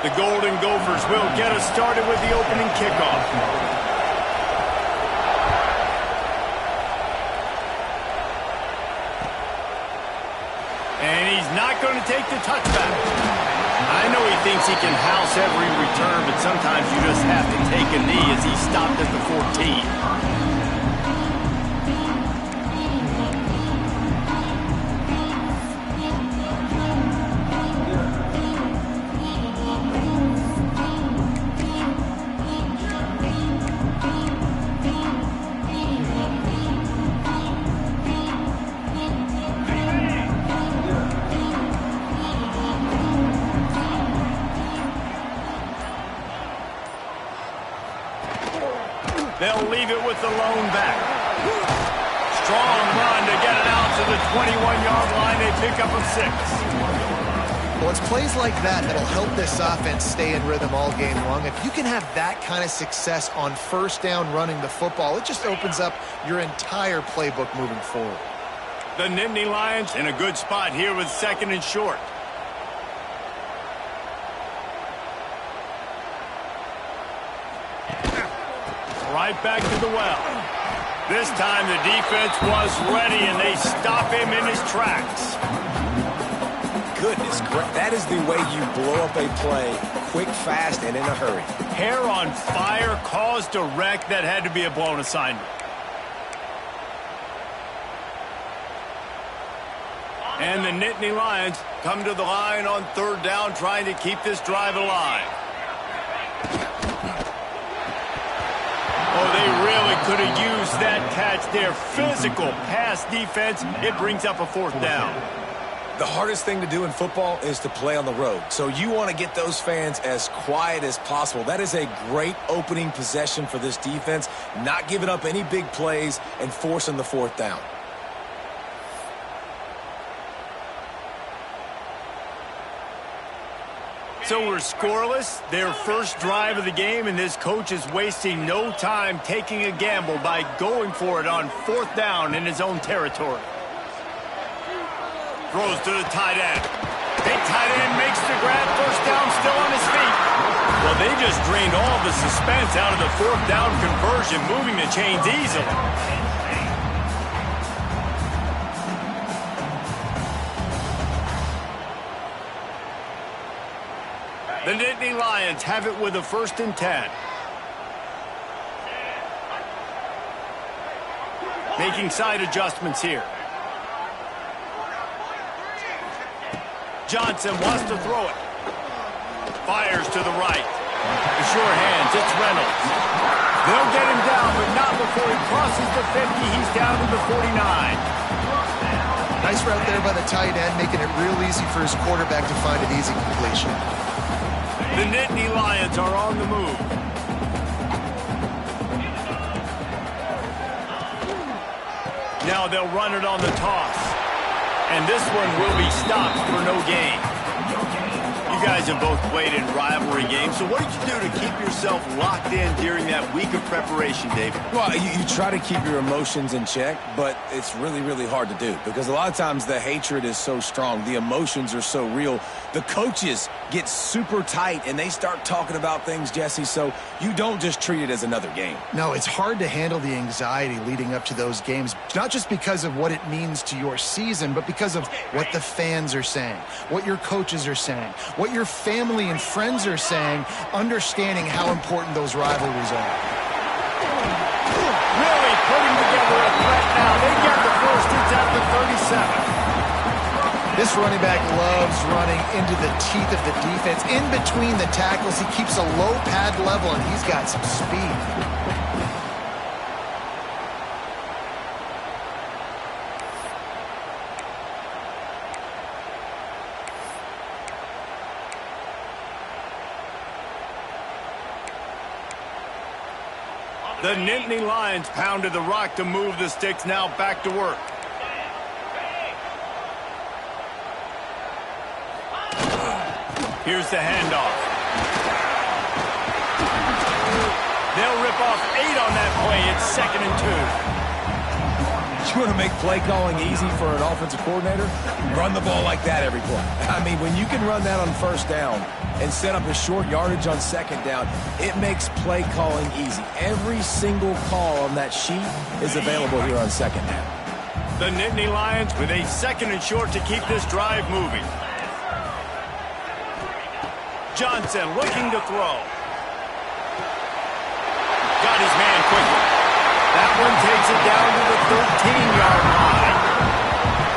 The Golden Gophers will get us started with the opening kickoff. And he's not going to take the touchback. I know he thinks he can house every return, but sometimes you just have to take a knee as he stopped at the 14. They'll leave it with the lone back. Strong run to get it out to the 21-yard line. They pick up a 6. Well, it's plays like that that'll help this offense stay in rhythm all game long. If you can have that kind of success on first down running the football, it just opens up your entire playbook moving forward. The Nittany Lions in a good spot here with 2nd and short. Right back to the well. This time the defense was ready, and they stop him in his tracks. Goodness, that is the way you blow up a play, quick, fast, and in a hurry. Hair on fire caused a wreck that had to be a blown assignment. And the Nittany Lions come to the line on 3rd down, trying to keep this drive alive. Oh, they really could have used that catch there. Physical pass defense. It brings up a 4th down. The hardest thing to do in football is to play on the road. So you want to get those fans as quiet as possible. That is a great opening possession for this defense. Not giving up any big plays and forcing the 4th down. So we're scoreless, their first drive of the game, and this coach is wasting no time taking a gamble by going for it on 4th down in his own territory. Throws to the tight end. Big tight end makes the grab, 1st down, still on his feet. Well, they just drained all the suspense out of the 4th down conversion, moving the chains easily. The Nittany Lions have it with a 1st and 10. Making side adjustments here. Johnson wants to throw it. Fires to the right. The sure hands, it's Reynolds. They'll get him down, but not before he crosses the 50. He's down to the 49. Nice route there by the tight end, making it real easy for his quarterback to find an easy completion. The Nittany Lions are on the move. Now they'll run it on the toss. And this one will be stopped for no gain. You guys have both played in rivalry games, so what did you do to keep yourself locked in during that week of preparation, David? Well, you try to keep your emotions in check, but it's really, really hard to do because a lot of times the hatred is so strong. The emotions are so real. The coaches get super tight, and they start talking about things, Jesse, so you don't just treat it as another game. No, it's hard to handle the anxiety leading up to those games, not just because of what it means to your season, but because of what the fans are saying, what your coaches are saying, what your family and friends are saying, understanding how important those rivalries are. Really putting together a threat now. They get the first. It's at the 37. This running back loves running into the teeth of the defense. In between the tackles, he keeps a low pad level, and he's got some speed. The Nittany Lions pounded the rock to move the sticks, now back to work. Here's the handoff. They'll rip off 8 on that play. It's 2nd and 2. You want to make play calling easy for an offensive coordinator? Run the ball like that every play. I mean, when you can run that on first down and set up a short yardage on second down, it makes play calling easy. Every single call on that sheet is available here on second down. The Nittany Lions with a 2nd and short to keep this drive moving. Johnson looking to throw. Got his man quickly. That one takes it down to the 13-yard line.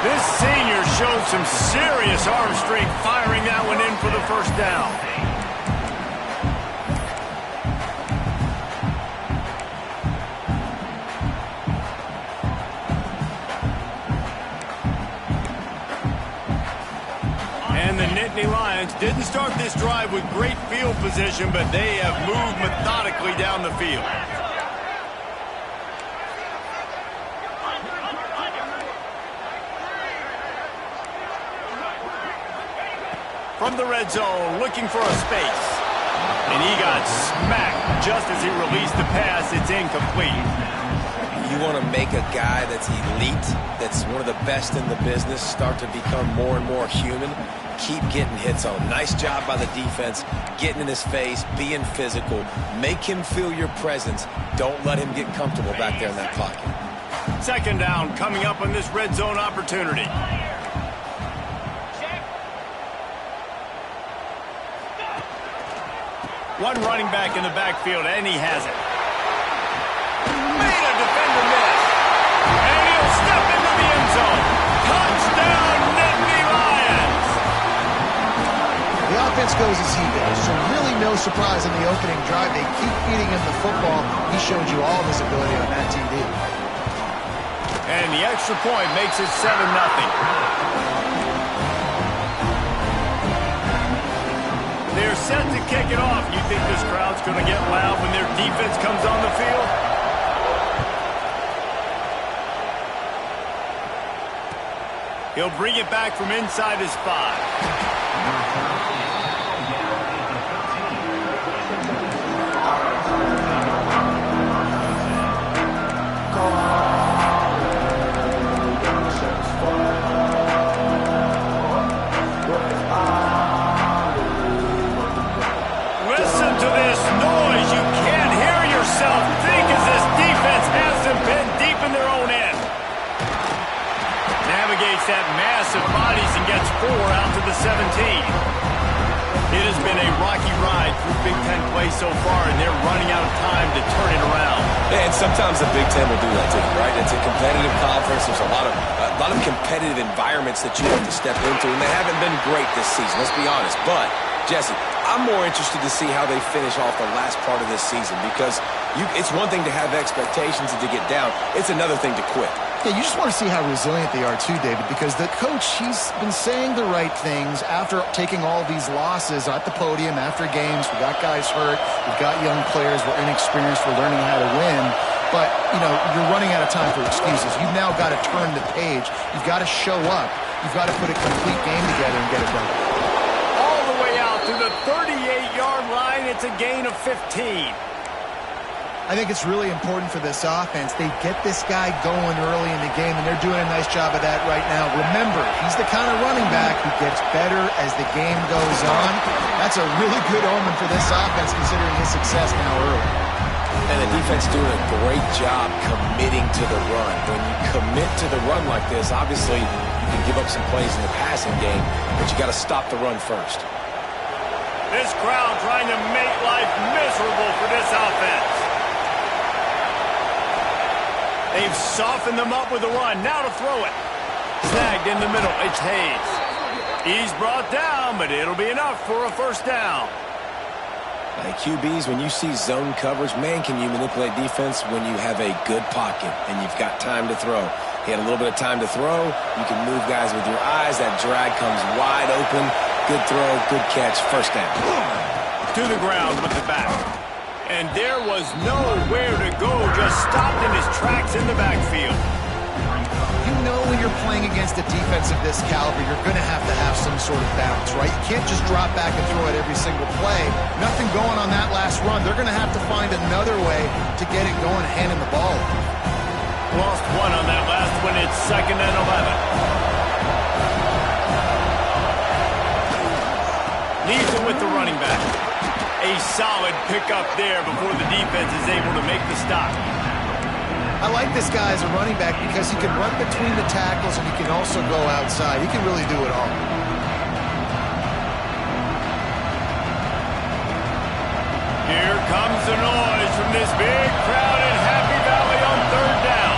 This senior showed some serious arm strength firing that one in for the first down. And the Nittany Lions didn't start this drive with great field position, but they have moved methodically down the field. From the red zone, looking for a space. And he got smacked just as he released the pass. It's incomplete. You want to make a guy that's elite, that's one of the best in the business, start to become more and more human. Keep getting hits on him. Nice job by the defense, getting in his face, being physical. Make him feel your presence. Don't let him get comfortable back there in that pocket. 2nd down coming up on this red zone opportunity. One running back in the backfield, and he has it. Made a defender miss. And he'll step into the end zone. Touchdown, Nittany Lions! The offense goes as he goes, so really no surprise in the opening drive. They keep feeding him the football. He showed you all of his ability on that TD. And the extra point makes it 7-0. They're set to kick it off. You think this crowd's going to get loud when their defense comes on the field? He'll bring it back from inside his 5. That massive bodies and gets 4 out to the 17. It has been a rocky ride through Big Ten play so far, and they're running out of time to turn it around. And sometimes the Big Ten will do that too, right? It's a competitive conference. There's a lot of competitive environments that you have to step into, and they haven't been great this season, let's be honest. But, Jesse, I'm more interested to see how they finish off the last part of this season, because it's one thing to have expectations and to get down. It's another thing to quit. Yeah, you just want to see how resilient they are too, David, because the coach, he's been saying the right things after taking all these losses at the podium, after games. We got guys hurt. We've got young players. We're inexperienced. We're learning how to win. But, you know, you're running out of time for excuses. You've now got to turn the page. You've got to show up. You've got to put a complete game together and get it done. All the way out to the 38-yard line. It's a gain of 15. I think it's really important for this offense. They get this guy going early in the game, and they're doing a nice job of that right now. Remember, he's the kind of running back who gets better as the game goes on. That's a really good omen for this offense, considering his success now early. And the defense doing a great job committing to the run. When you commit to the run like this, obviously you can give up some plays in the passing game, but you got to stop the run first. This crowd trying to make life miserable for this offense. They've softened them up with the run. Now to throw it. Snagged in the middle. It's Hayes. He's brought down, but it'll be enough for a first down. Hey, QBs, when you see zone coverage, man, can you manipulate defense when you have a good pocket and you've got time to throw. He had a little bit of time to throw. You can move guys with your eyes. That drag comes wide open. Good throw, good catch, first down. To the ground with the back. And there was nowhere to go, just stopped in his tracks in the backfield. You know when you're playing against a defense of this caliber, you're going to have some sort of bounce, right? You can't just drop back and throw it every single play. Nothing going on that last run. They're going to have to find another way to get it going, handing the ball. Lost one on that last one. It's 2nd and 11. Needs it with the running back. A solid pickup there before the defense is able to make the stop. I like this guy as a running back because he can run between the tackles and he can also go outside. He can really do it all. Here comes the noise from this big crowd in Happy Valley on 3rd down.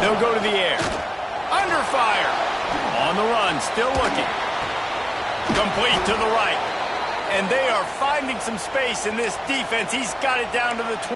They'll go to the air. Under fire. On the run, still looking. Complete to the right. And they are finding some space in this defense. He's got it down to the 20.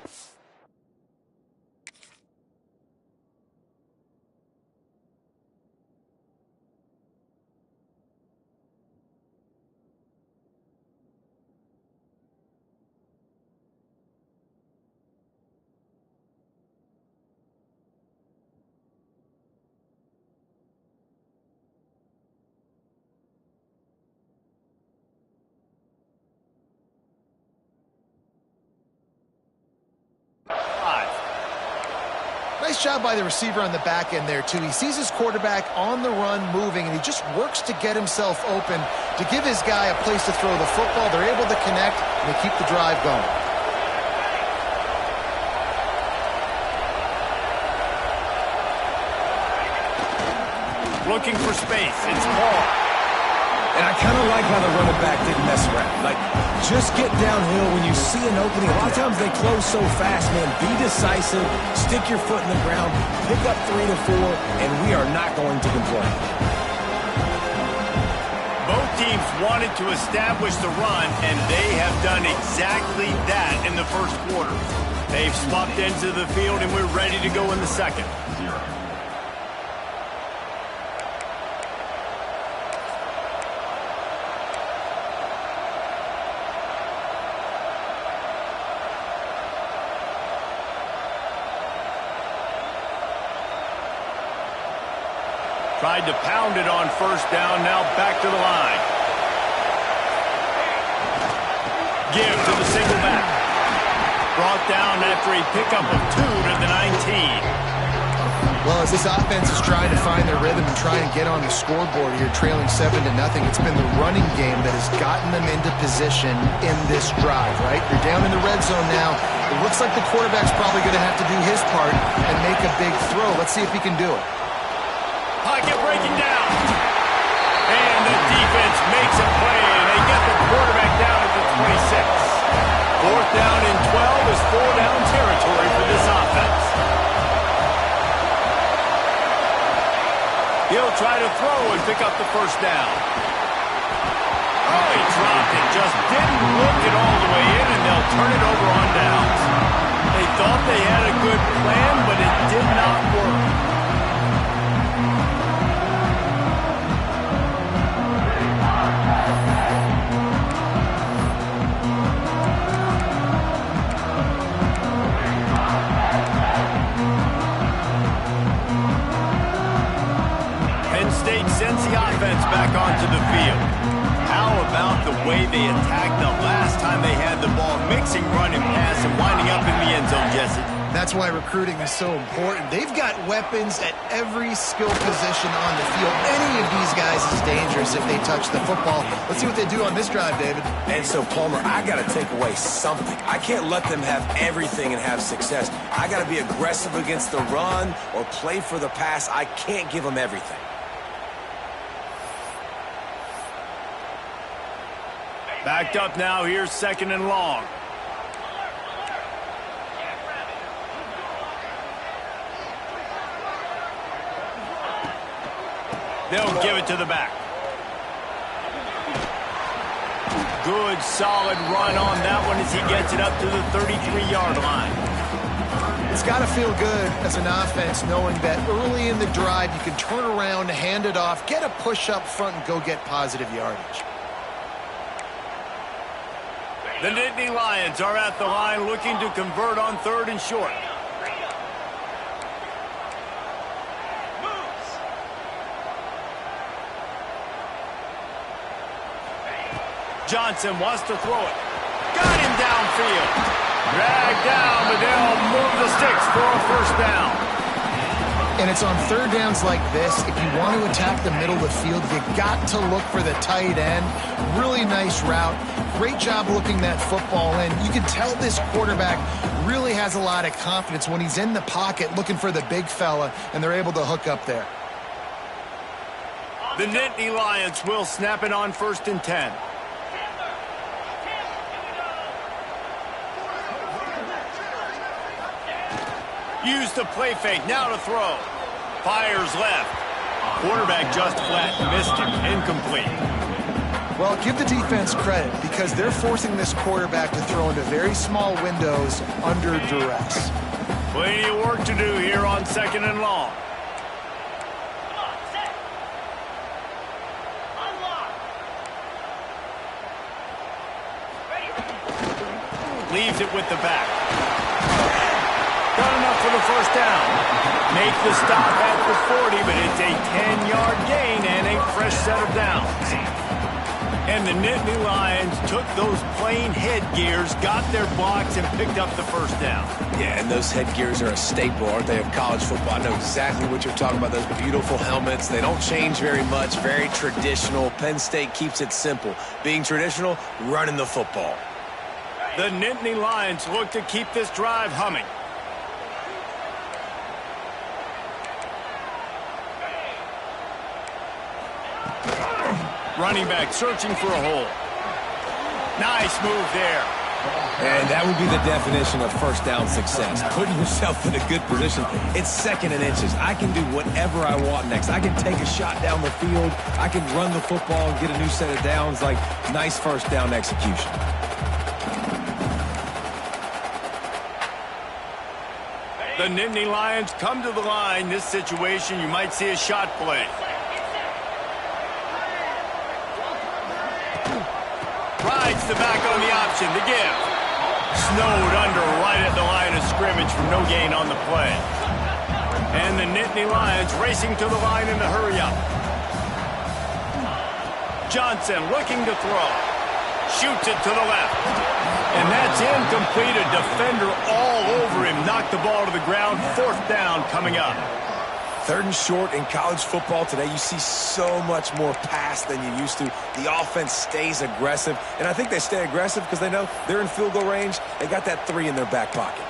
Nice job by the receiver on the back end there, too. He sees his quarterback on the run moving, and he just works to get himself open to give his guy a place to throw the football. They're able to connect, and they keep the drive going. Looking for space. It's Paul. And I kind of like how the running back didn't mess around. Like, just get downhill when you see an opening. A lot of times they close so fast, man. Be decisive, stick your foot in the ground, pick up 3 to 4, and we are not going to complain. Both teams wanted to establish the run, and they have done exactly that in the first quarter. They've swapped ends of the field, and we're ready to go in the second. Tried to pound it on 1st down, now back to the line. Give to the single back. Brought down after a pickup of 2 to the 19. Well, as this offense is trying to find their rhythm and try and get on the scoreboard here, trailing 7 to nothing, it's been the running game that has gotten them into position in this drive, right? You're down in the red zone now. It looks like the quarterback's probably going to have to do his part and make a big throw. Let's see if he can do it. Pocket breaking down. And the defense makes a play, and they get the quarterback down at the 26. 4th down and 12 is 4-down territory for this offense. He'll try to throw and pick up the 1st down. Oh, he dropped it. Just didn't look it all the way in, and they'll turn it over on downs. They thought they had a good plan, but it did not work. Sends the offense back onto the field. How about the way they attacked the last time they had the ball, mixing run and pass and winding up in the end zone, Jesse? That's why recruiting is so important. They've got weapons at every skill position on the field. Any of these guys is dangerous if they touch the football. Let's see what they do on this drive, David. And so, Palmer, I got to take away something. I can't let them have everything and have success. I got to be aggressive against the run or play for the pass. I can't give them everything. Backed up now, here's 2nd and long. They'll give it to the back. Good, solid run on that one as he gets it up to the 33-yard line. It's got to feel good as an offense knowing that early in the drive you can turn around, hand it off, get a push up front, and go get positive yardage. The Nittany Lions are at the line looking to convert on 3rd and short. Johnson wants to throw it. Got him downfield. Dragged down, but they'll move the sticks for a first down. And it's on third downs like this, if you want to attack the middle of the field, you got to look for the tight end. Really nice route. Great job looking that football in. You can tell this quarterback really has a lot of confidence when he's in the pocket looking for the big fella, and they're able to hook up there. The Nittany Lions will snap it on 1st and 10. Use the play fake, now to throw. Fires left. Quarterback just flat missed him, incomplete. Well, give the defense credit because they're forcing this quarterback to throw into very small windows under duress. Plenty of work to do here on 2nd and long. Leaves it with the back. Done enough for the first down. Make the stop at the 40, but it's a 10-yard gain and a fresh set of downs. And the Nittany Lions took those plain headgears, got their blocks, and picked up the first down. Yeah, and those headgears are a staple, aren't they, of college football? I know exactly what you're talking about, those beautiful helmets. They don't change very much, very traditional. Penn State keeps it simple. Being traditional, running the football. The Nittany Lions look to keep this drive humming. Running back searching for a hole. Nice move there. And that would be the definition of first down success. Putting yourself in a good position. It's 2nd and inches. I can do whatever I want next. I can take a shot down the field. I can run the football and get a new set of downs. Like, nice first down execution. The Nittany Lions come to the line. This situation, you might see a shot play. Rides the back on the option to give. Snowed under right at the line of scrimmage for no gain on the play. And the Nittany Lions racing to the line in the hurry up. Johnson looking to throw. Shoots it to the left. And that's incomplete. A defender all over him. Knocked the ball to the ground. 4th down coming up. 3rd and short in college football today. You see so much more pass than you used to. The offense stays aggressive. And I think they stay aggressive because they know they're in field goal range. They got that 3 in their back pocket.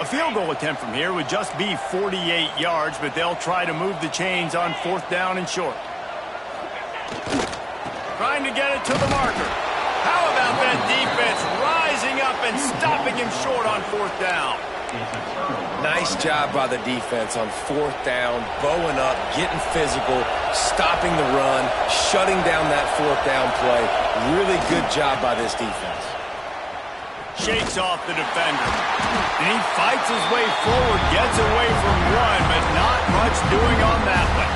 A field goal attempt from here would just be 48 yards, but they'll try to move the chains on 4th down and short. Trying to get it to the marker. How about that defense rising up and stopping him short on 4th down? Nice job by the defense on 4th down, bowing up, getting physical, stopping the run, shutting down that 4th down play. Really good job by this defense. Shakes off the defender. And he fights his way forward, gets away from one, but not much doing on that one.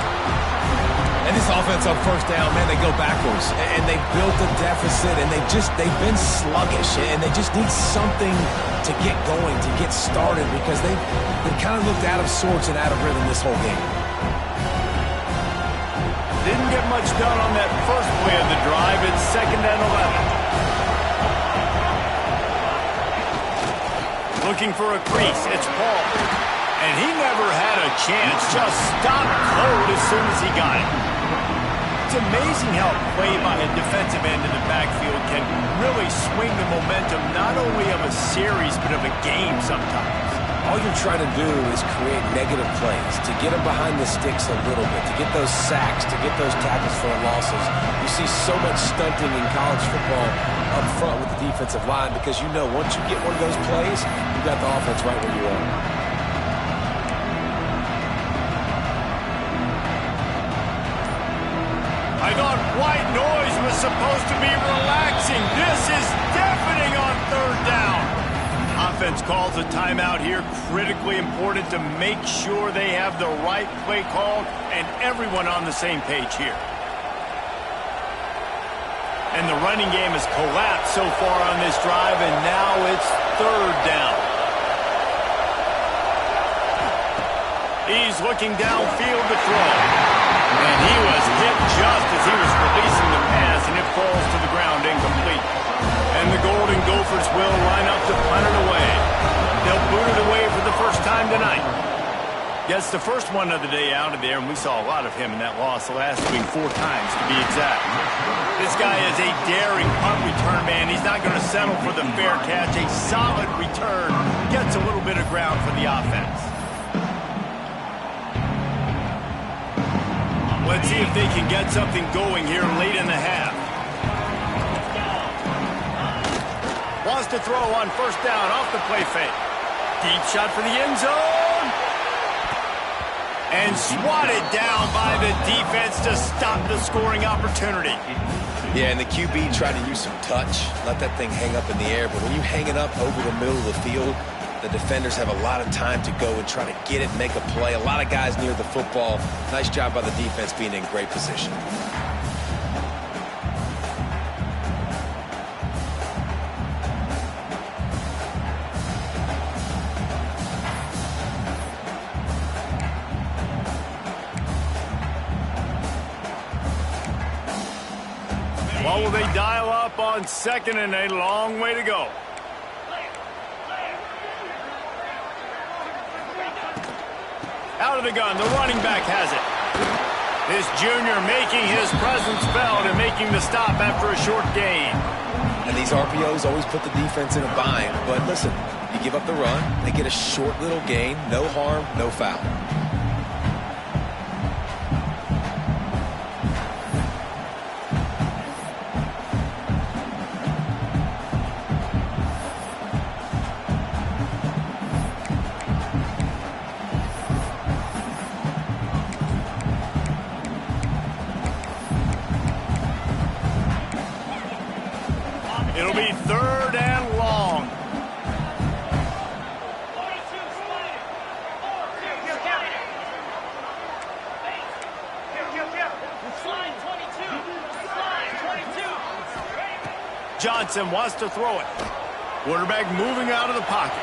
And this offense on 1st down, man, they go backwards. And they built a deficit, and they've been sluggish. And they just need something to get going, to get started, because they kind of looked out of sorts and out of rhythm this whole game. Didn't get much done on that first play of the drive. It's 2nd and 11. Looking for a crease. It's Paul. And he never had a chance. Just stopped cold as soon as he got it. It's amazing how a play by a defensive end in the backfield can really swing the momentum not only of a series but of a game sometimes. All you're trying to do is create negative plays, to get them behind the sticks a little bit, to get those sacks, to get those tackles for losses. You see so much stunting in college football up front with the defensive line because you know once you get one of those plays, you've got the offense right where you are. I thought white noise was supposed to be relaxing. This is deafening on 3rd down. Offense calls a timeout here. Critically important to make sure they have the right play called and everyone on the same page here. And the running game has collapsed so far on this drive, and now it's 3rd down. He's looking downfield to throw. And he was hit just as he was tonight. Gets the first one of the day out of there, and we saw a lot of him in that loss last week, 4 times to be exact. This guy is a daring punt return man. He's not going to settle for the fair catch. A solid return gets a little bit of ground for the offense. Let's see if they can get something going here late in the half. Wants to throw on first down off the play fake. Deep shot for the end zone. And swatted down by the defense to stop the scoring opportunity. Yeah, and the QB tried to use some touch, let that thing hang up in the air. But when you hang it up over the middle of the field, the defenders have a lot of time to go and try to get it, make a play. A lot of guys near the football. Nice job by the defense being in great position. What will they dial up on second and a long way to go? Out of the gun, the running back has it. This junior making his presence felt and making the stop after a short gain. And these RPOs always put the defense in a bind. But listen, you give up the run, they get a short little gain, no harm, no foul. It'll be third and long. Johnson wants to throw it. Quarterback moving out of the pocket.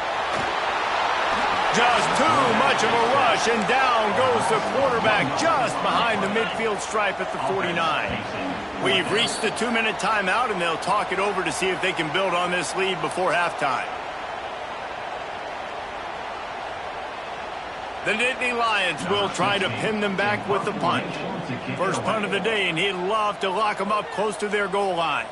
Just too much of a rush, and down goes the quarterback just behind the midfield stripe at the 49. We've reached the 2-minute timeout, and they'll talk it over to see if they can build on this lead before halftime. The Nittany Lions will try to pin them back with the punt. First punt of the day, and he'd love to lock them up close to their goal line.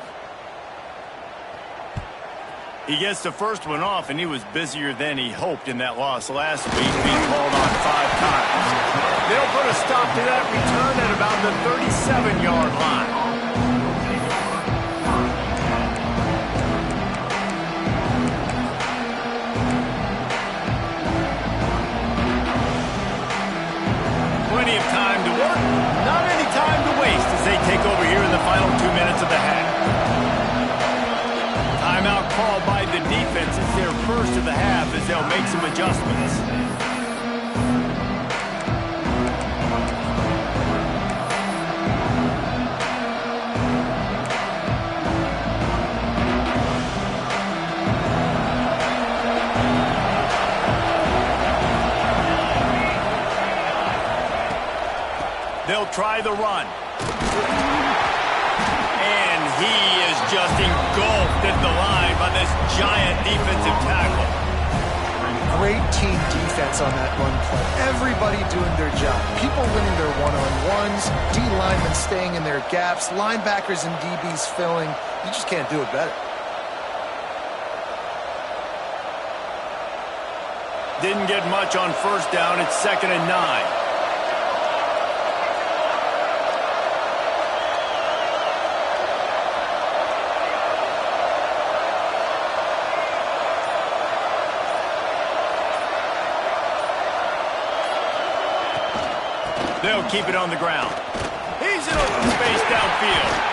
He gets the first one off, and he was busier than he hoped in that loss last week, being called on 5 times. They'll put a stop to that return at about the 37-yard line. Plenty of time to work, not any time to waste as they take over here in the final 2 minutes of the half. Timeout called by the defense. It's their first of the half as they'll make some adjustments. They'll try the run. And he is just engulfed at the line by this giant defensive tackle. Great team defense on that run play. Everybody doing their job. People winning their one-on-ones, D linemen staying in their gaps, linebackers and DBs filling. You just can't do it better. Didn't get much on first down. It's 2nd and 9. They'll keep it on the ground. He's in open space downfield.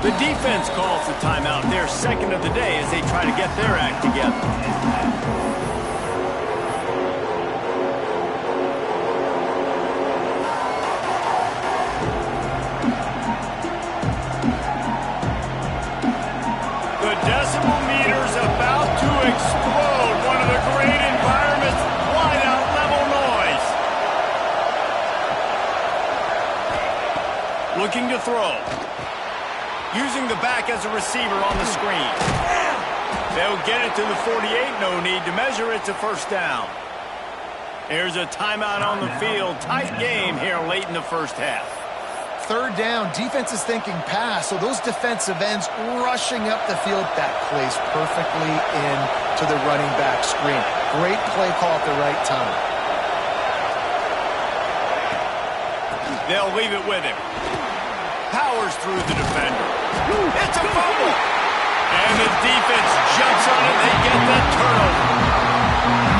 The defense calls the timeout, their second of the day, as they try to get their act together. throw. Using the back as a receiver on the screen. They'll get it to the 48. No need to measure it to first down. Here's a timeout on the field. Tight game here late in the first half. Third down, defense is thinking pass, so those defensive ends rushing up the field. That plays perfectly into the running back screen. Great play call at the right time. They'll leave it with him. Powers through the defender. It's a fumble! And the defense jumps on it. They get that turnover.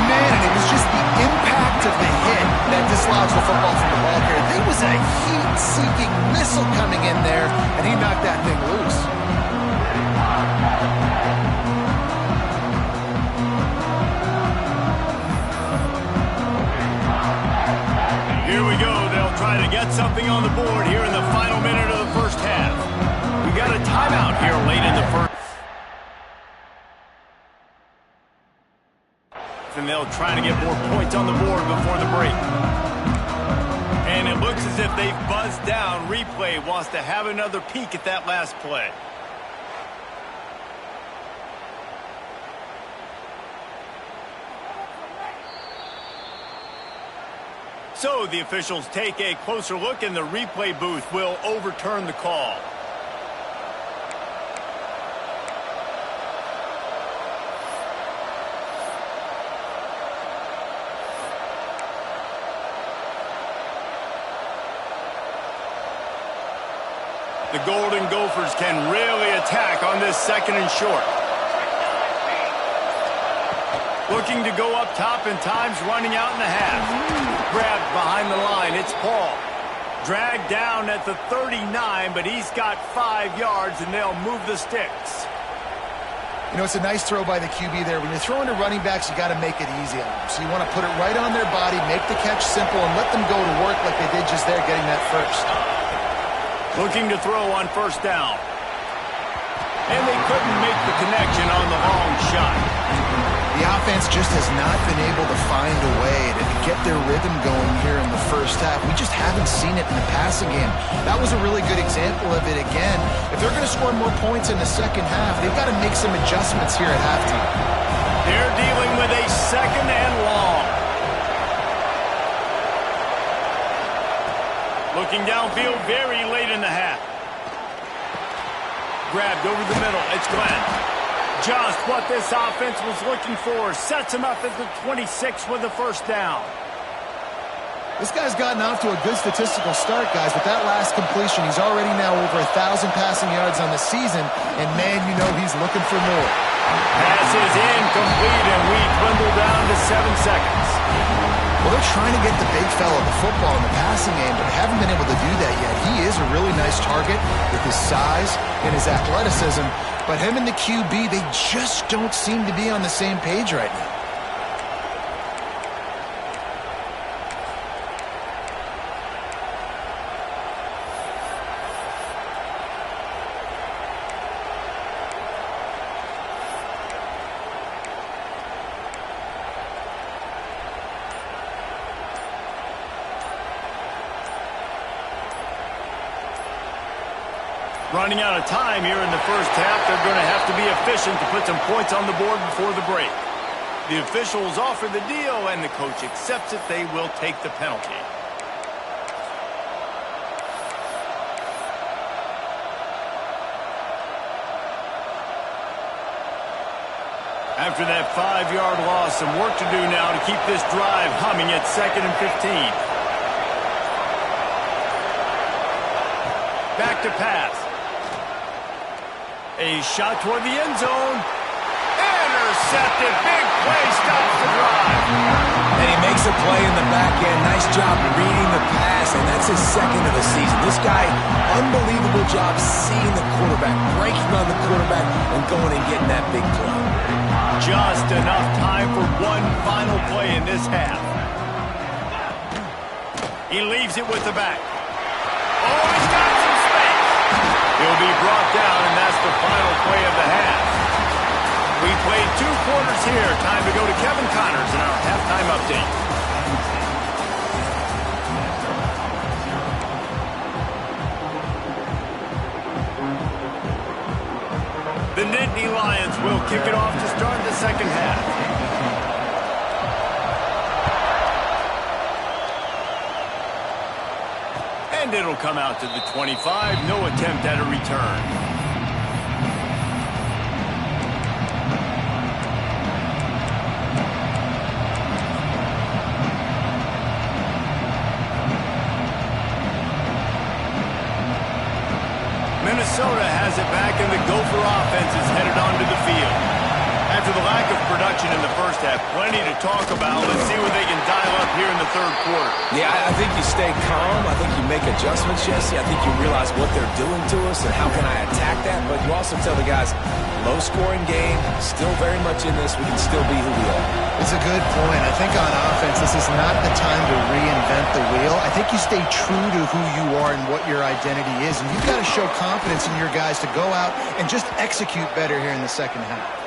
Man, and it was just the impact of the hit that dislodged the football from the ball carrier. There was a heat-seeking missile coming in there, and he knocked that thing loose. Here we go. They'll try to get something on the board here in the final minute of the first half. We got a timeout here late in the first. And they'll try to get more points on the board before the break. And it looks as if they've buzzed down. Replay wants to have another peek at that last play. So the officials take a closer look, and the replay booth will overturn the call. The Golden Gophers can really attack on this second and short. Looking to go up top, and time's running out in the half. Grabbed behind the line, it's Paul. Dragged down at the 39, but he's got 5 yards, and they'll move the sticks. You know, it's a nice throw by the QB there. When you're throwing to running backs, you got to make it easy on them. So you want to put it right on their body, make the catch simple, and let them go to work like they did just there, getting that first. Looking to throw on first down. And they couldn't make the connection on the long shot. The offense just has not been able to find a way to get their rhythm going here in the first half. We just haven't seen it in the passing game. That was a really good example of it again. If they're going to score more points in the second half, they've got to make some adjustments here at halftime. They're dealing with a second and long. Looking downfield very late in the half. Grabbed over the middle. It's Glenn. Just what this offense was looking for. Sets him up at the 26 with the first down. This guy's gotten off to a good statistical start, guys. With that last completion, he's already now over 1,000 passing yards on the season. And, man, you know he's looking for more. Pass is incomplete, and we dwindle down to 7 seconds. Well, they're trying to get the big fella the football in the passing game, but haven't been able to do that yet. He is a really nice target with his size and his athleticism, but him and the QB, they just don't seem to be on the same page right now. Running out of time here in the first half. They're going to have to be efficient to put some points on the board before the break. The officials offer the deal, and the coach accepts it. They will take the penalty. After that 5-yard loss, some work to do now to keep this drive humming at 2nd and 15. Back to pass. A shot toward the end zone. Intercepted. Big play stops the drive. And he makes a play in the back end. Nice job reading the pass, and that's his second of the season. This guy, unbelievable job seeing the quarterback, breaking on the quarterback, and going and getting that big play. Just enough time for one final play in this half. He leaves it with the back. Oh, he's got some space. He'll be brought down, and that's the final play of the half. We played 2 quarters here. Time to go to Kevin Connors in our halftime update. kick it off to start the second half. And it'll come out to the 25. No attempt at a return. Minnesota has it back, and the Gopher offense is headed onto the field. After the lack of production in the first half, plenty to talk about. Let's see what they can dial up here in the third quarter. Yeah, I think you stay calm. I think you make adjustments, Jesse. I think you realize what they're doing to us and how can I attack that. But you also tell the guys, low-scoring game, still very much in this. We can still be who we are. It's a good point. I think on offense, this is not the time to reinvent the wheel. I think you stay true to who you are and what your identity is. And you've got to show confidence in your guys to go out and just execute better here in the second half.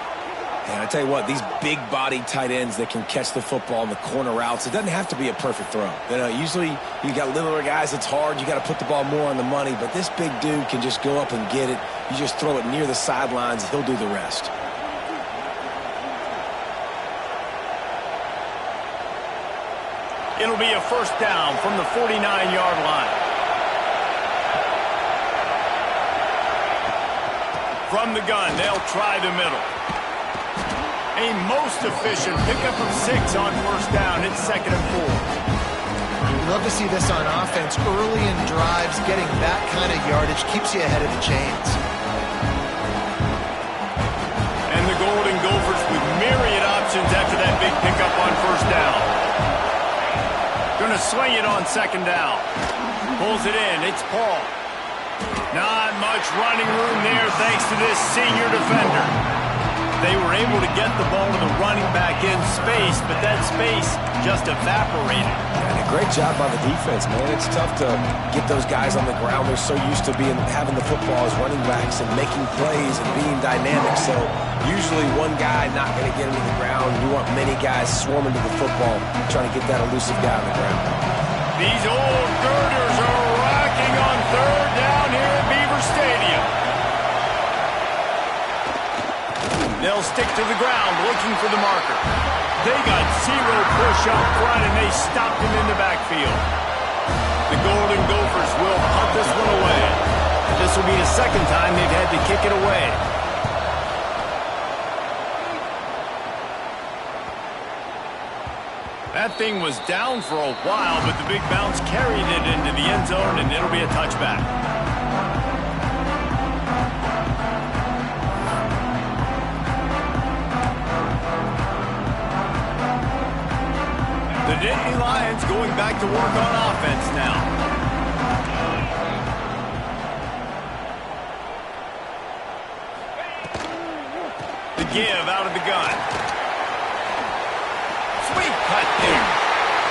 And I tell you what, these big-bodied tight ends that can catch the football in the corner routes, it doesn't have to be a perfect throw. You know, usually you got littler guys, it's hard. You got to put the ball more on the money. But this big dude can just go up and get it. You just throw it near the sidelines, he'll do the rest. It'll be a first down from the 49-yard line. From the gun, they'll try the middle. A most efficient pickup of 6 on first down. It's 2nd and 4. We love to see this on offense. Early in drives, getting that kind of yardage keeps you ahead of the chains. And the Golden Gophers with myriad options after that big pickup on first down. Going to swing it on 2nd down. Pulls it in. It's Paul. Not much running room there thanks to this senior defender. They were able to get the ball to the running back in space, but that space just evaporated. And a great job by the defense, man. It's tough to get those guys on the ground. They're so used to having the football as running backs and making plays and being dynamic. So usually one guy not going to get him to the ground. You want many guys swarming to the football, trying to get that elusive guy on the ground. These old girders are rocking on third down here at Beaver Stadium. They'll stick to the ground looking for the marker. They got 0 push up front, and they stopped him in the backfield. The Golden Gophers will punt this one away. This will be the second time they've had to kick it away. That thing was down for a while, but the big bounce carried it into the end zone, and it'll be a touchback. The Nittany Lions going back to work on offense now. The give out of the gun. Sweet cut there.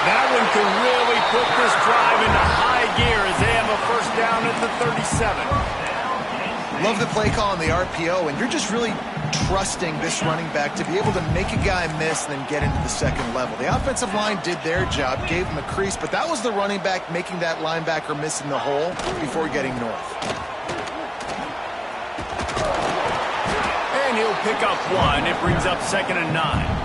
That one could really put this drive into high gear as they have a first down at the 37. Love the play call on the RPO, and you're just really trusting this running back to be able to make a guy miss and then get into the second level. The offensive line did their job, gave him a crease, but that was the running back making that linebacker miss in the hole before getting north. And he'll pick up 1. It brings up 2nd and 9.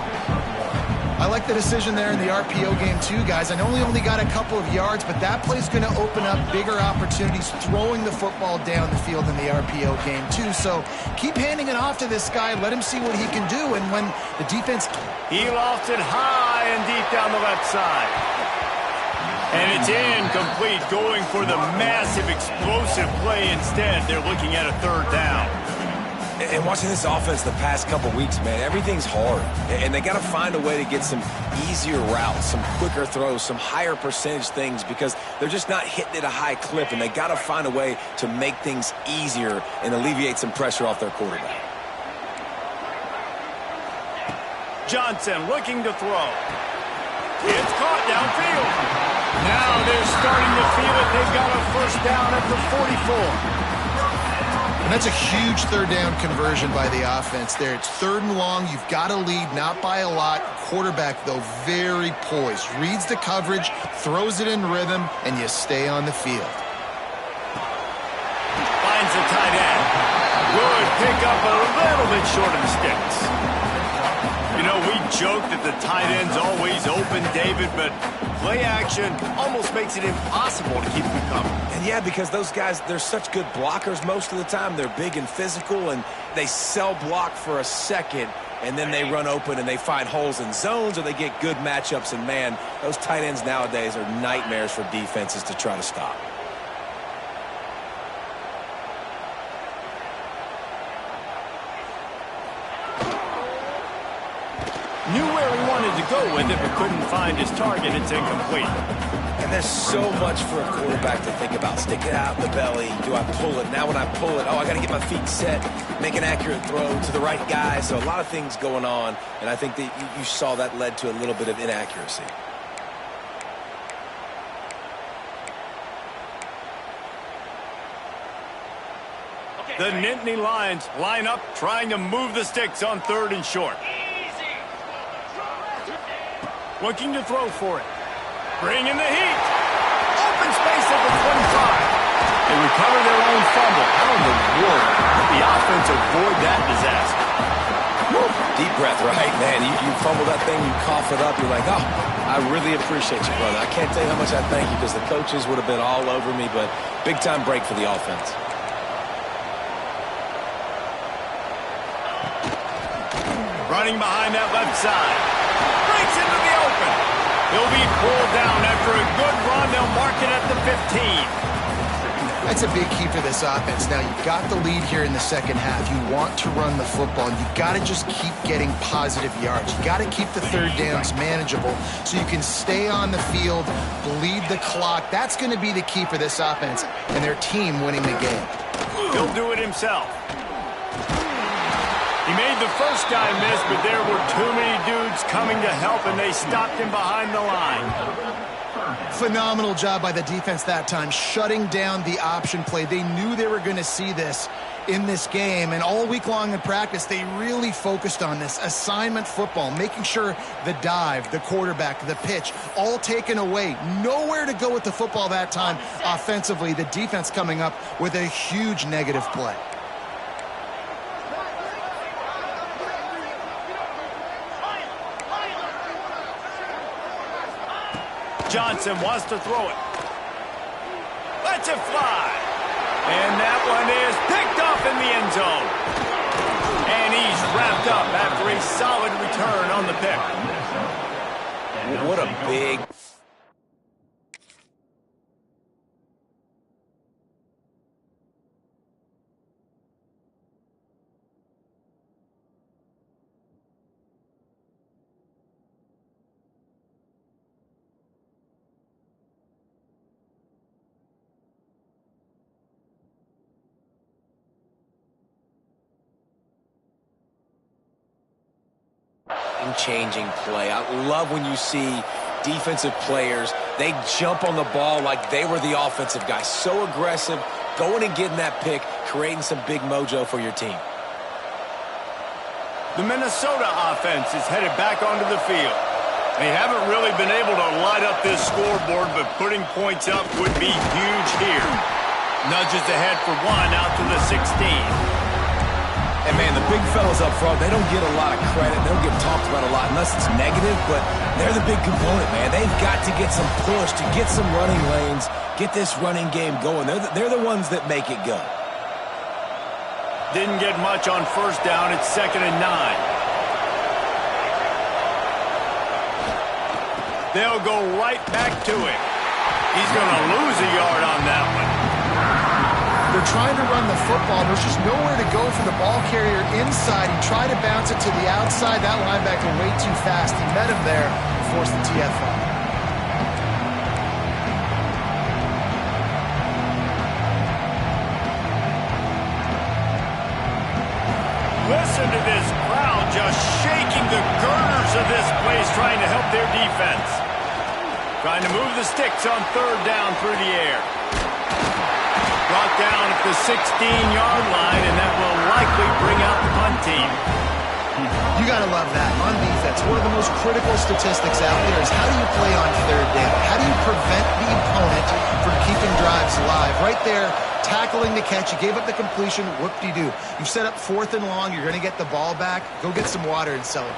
I like the decision there in the RPO game too, guys. I know he only got a couple of yards, but that play's going to open up bigger opportunities throwing the football down the field in the RPO game too. So keep handing it off to this guy. Let him see what he can do. And when the defense... He lofted high and deep down the left side. And it's incomplete, going for the massive explosive play instead. They're looking at a 3rd down. And watching this offense the past couple weeks, man, everything's hard. And they got to find a way to get some easier routes, some quicker throws, some higher percentage things because they're just not hitting at a high clip. And they got to find a way to make things easier and alleviate some pressure off their quarterback. Johnson looking to throw. It's caught downfield. Now they're starting to feel it. They've got a first down at the 44. And that's a huge 3rd down conversion by the offense there. It's 3rd and long. You've got to lead, not by a lot. Quarterback, though, very poised. Reads the coverage, throws it in rhythm, and you stay on the field. Finds the tight end. Good pick up a little bit short of the sticks. You know, we joke that the tight end's always open, David, but play action almost makes it impossible to keep them coming. And yeah, because those guys, they're such good blockers most of the time. They're big and physical, and they sell block for a second, and then they run open and they find holes in zones, or they get good matchups. And, man, those tight ends nowadays are nightmares for defenses to try to stop. Knew where he wanted to go with it, but couldn't find his target. It's incomplete. And there's so much for a quarterback to think about. Stick it out in the belly. Do I pull it? Now when I pull it, oh, I got to get my feet set, make an accurate throw to the right guy. So a lot of things going on, and I think that you saw that led to a little bit of inaccuracy. The Nittany Lions line up, trying to move the sticks on 3rd and short. Looking to throw for it. Bring in the heat. Open space at the 25. They recover their own fumble. How in the world did the offense avoid that disaster? Woo. Deep breath, right? Man, you fumble that thing, you cough it up, you're like, oh, I really appreciate you, brother. I can't tell you how much I thank you, because the coaches would have been all over me, but big-time break for the offense. Running behind that left side. Breaks into the open. He'll be pulled down after a good run. They'll mark it at the 15. That's a big key for this offense. Now, you've got the lead here in the second half. You want to run the football. You've got to just keep getting positive yards. You've got to keep the 3rd downs manageable so you can stay on the field, bleed the clock. That's going to be the key for this offense and their team winning the game. He'll do it himself. He made the first guy miss, but there were too many dudes coming to help, and they stopped him behind the line. Phenomenal job by the defense that time, shutting down the option play. They knew they were going to see this in this game, and all week long in practice, they really focused on this assignment football, making sure the dive, the quarterback, the pitch, all taken away. Nowhere to go with the football that time offensively. The defense coming up with a huge negative play. Johnson wants to throw it. Lets it fly. And that one is picked off in the end zone. And he's wrapped up after a solid return on the pick. What a big... changing play. I love when you see defensive players, they jump on the ball like they were the offensive guy. So aggressive, going and getting that pick, creating some big mojo for your team. The Minnesota offense is headed back onto the field. They haven't really been able to light up this scoreboard, but putting points up would be huge here. Nudges ahead for one out to the 16. And, man, the big fellas up front, they don't get a lot of credit. They don't get talked about a lot unless it's negative, but they're the big component, man. They've got to get some push, to get some running lanes, get this running game going. They're the ones that make it go. Didn't get much on first down. It's 2nd and 9. They'll go right back to it. He's going to lose a yard on that one. They're trying to run the football. There's just nowhere to go for the ball carrier inside. He tried to bounce it to the outside. That linebacker way too fast. He met him there and forced the TFL. Listen to this crowd just shaking the girders of this place, trying to help their defense. Trying to move the sticks on 3rd down through the air. Brought down at the 16-yard line, and that will likely bring out the punt team. You got to love that. On defense, one of the most critical statistics out there is how do you play on third down? How do you prevent the opponent from keeping drives alive? Right there, tackling the catch. You gave up the completion. Whoop-de-doo. You've set up 4th and long. You're going to get the ball back. Go get some water and celebrate.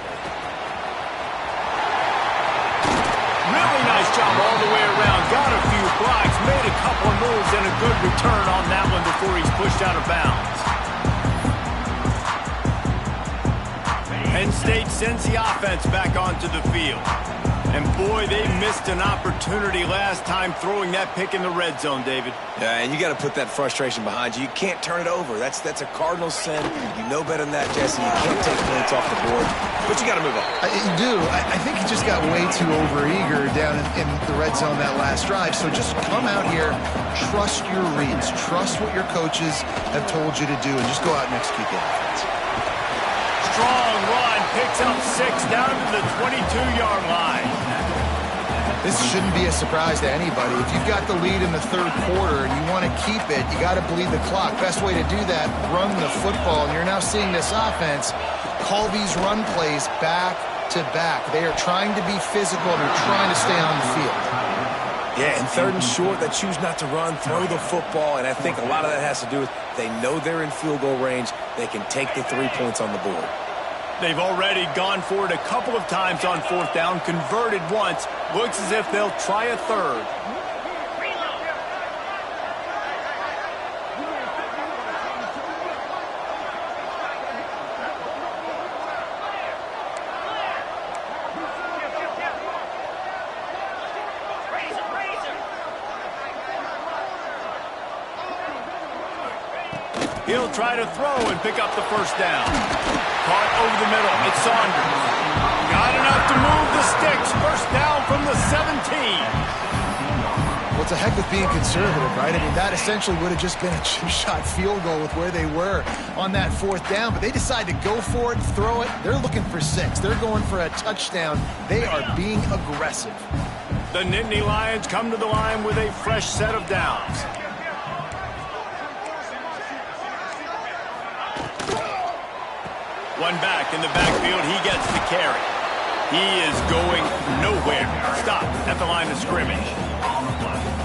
Really nice job all the way around. Got a few blocks, made a couple of moves, and a good return on that one before he's pushed out of bounds. Penn State sends the offense back onto the field. And boy, they missed an opportunity last time throwing that pick in the red zone, David. Yeah, and you got to put that frustration behind you. You can't turn it over. That's a Cardinal sin. You know better than that, Jesse. You can't take points off the board, but you got to move on. You do. I think he just got way too overeager down in the red zone that last drive. So just come out here, trust your reads, trust what your coaches have told you to do, and just go out and execute the offense. Strong run, picks up 6 down to the 22-yard line. This shouldn't be a surprise to anybody. If you've got the lead in the third quarter and you want to keep it, you got to bleed the clock. Best way to do that, run the football. And you're now seeing this offense call these run plays back to back. They are trying to be physical and they're trying to stay on the field. Yeah, and 3rd and short, they choose not to run, throw the football, and I think a lot of that has to do with they know they're in field goal range. They can take the 3 points on the board. They've already gone for it a couple of times on 4th down, converted once. Looks as if they'll try a 3rd. He'll try to throw and pick up the 1st down. Caught over the middle. It's Saunders. Got enough to move the sticks. 1st down from the 17. Well, it's a heck with being conservative, right? I mean, that essentially would have just been a chip-shot field goal with where they were on that 4th down. But they decide to go for it, throw it. They're looking for 6. They're going for a touchdown. They are being aggressive. The Nittany Lions come to the line with a fresh set of downs. One back in the backfield. He gets the carry. He is going nowhere. Stop at the line of scrimmage.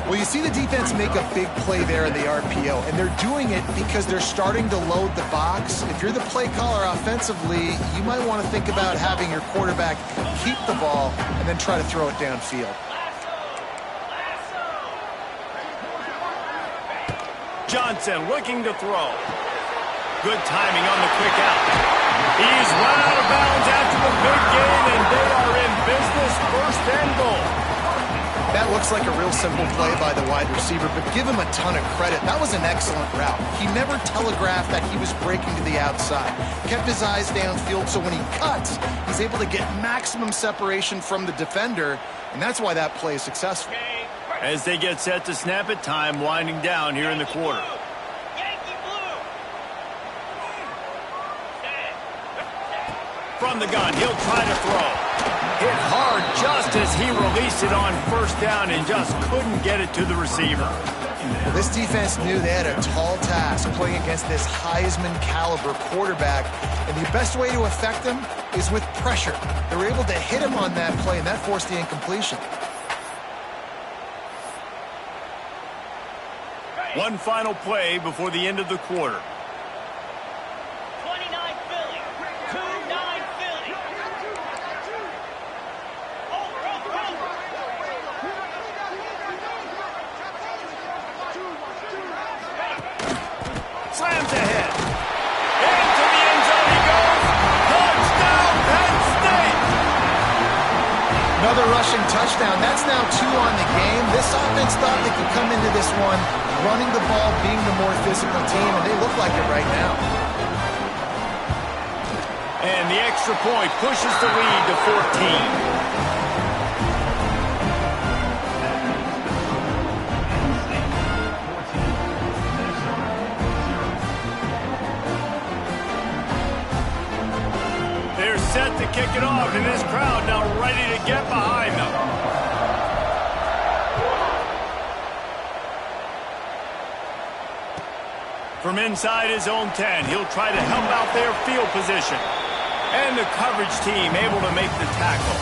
Well, you see the defense make a big play there in the RPO, and they're doing it because they're starting to load the box. If you're the play caller offensively, you might want to think about having your quarterback keep the ball and then try to throw it downfield. Johnson looking to throw. Good timing on the quick out. He's run out of bounds after the big gain, and they are in business. 1st and goal. That looks like a real simple play by the wide receiver, but give him a ton of credit. That was an excellent route. He never telegraphed that he was breaking to the outside. Kept his eyes downfield, so when he cuts, he's able to get maximum separation from the defender, and that's why that play is successful. As they get set to snap it, time winding down here in the quarter. From the gun, he'll try to throw. Hit hard just as he released it on 1st down and just couldn't get it to the receiver. Well, this defense knew they had a tall task playing against this Heisman caliber quarterback, and the best way to affect him is with pressure. They were able to hit him on that play, and that forced the incompletion. One final play before the end of the quarter. Slams ahead. Into the end zone he goes. Touchdown, Penn State. Another rushing touchdown. That's now 2 on the game. This offense thought they could come into this one running the ball, being the more physical team, and they look like it right now. And the extra point pushes the lead to 14. Set to kick it off, and this crowd now ready to get behind them. From inside his own 10, he'll try to help out their field position. And the coverage team able to make the tackle.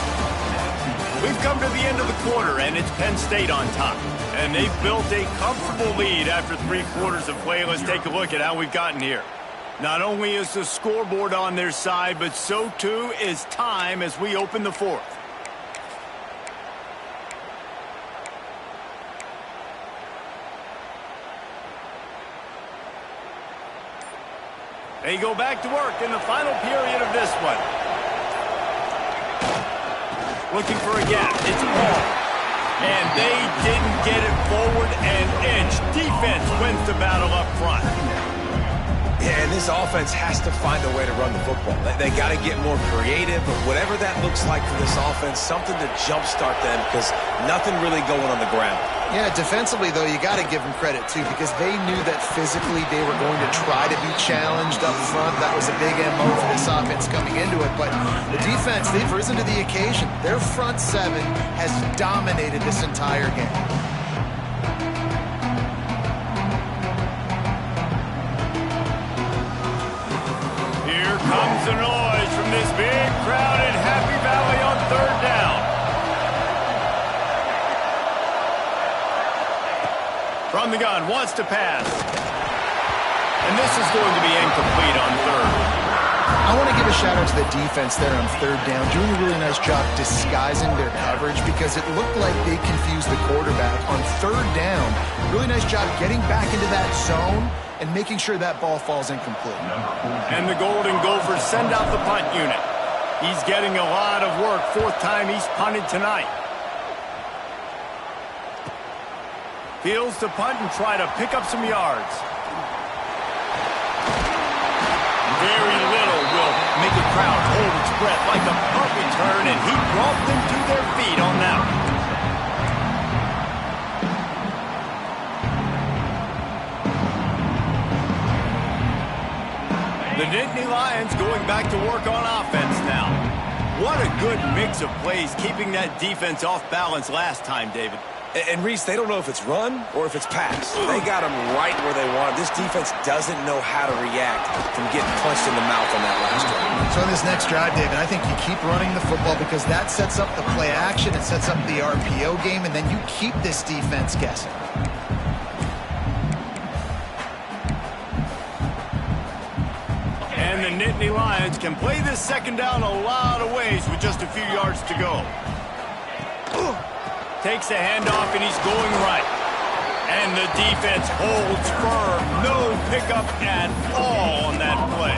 We've come to the end of the quarter, and it's Penn State on top. And they've built a comfortable lead after 3 quarters of play. Let's take a look at how we've gotten here. Not only is the scoreboard on their side, but so too is time as we open the 4th. They go back to work in the final period of this one. Looking for a gap. It's Paul. And they didn't get it forward an inch. Defense wins the battle up front. Yeah, and this offense has to find a way to run the football. They got to get more creative, but whatever that looks like for this offense, something to jumpstart them because nothing really going on the ground. Yeah, defensively, though, you got to give them credit, too, because they knew that physically they were going to try to be challenged up front. That was a big MO for this offense coming into it. But the defense, they've risen to the occasion. Their front 7 has dominated this entire game. Here comes the noise from this big crowd in Happy Valley on 3rd down. From the gun, wants to pass. And this is going to be incomplete on 3rd. I want to give a shout-out to the defense there on 3rd down, doing a really nice job disguising their coverage because it looked like they confused the quarterback on 3rd down. Really nice job getting back into that zone and making sure that ball falls incomplete. And the Golden Gophers send out the punt unit. He's getting a lot of work. 4th time he's punted tonight. Fields to punt and try to pick up some yards. Very little will make a crowd hold its breath like a punt return, and he brought them to their feet on that one. The Nittany Lions going back to work on offense now. What a good mix of plays, keeping that defense off balance last time, David. And Reese, they don't know if it's run or if it's pass. They got them right where they want. This defense doesn't know how to react from getting punched in the mouth on that last drive. So in this next drive, David, I think you keep running the football because that sets up the play action, it sets up the RPO game, and then you keep this defense guessing. And the Nittany Lions can play this 2nd down a lot of ways with just a few yards to go. Takes a handoff, and he's going right. And the defense holds firm. No pickup at all on that play.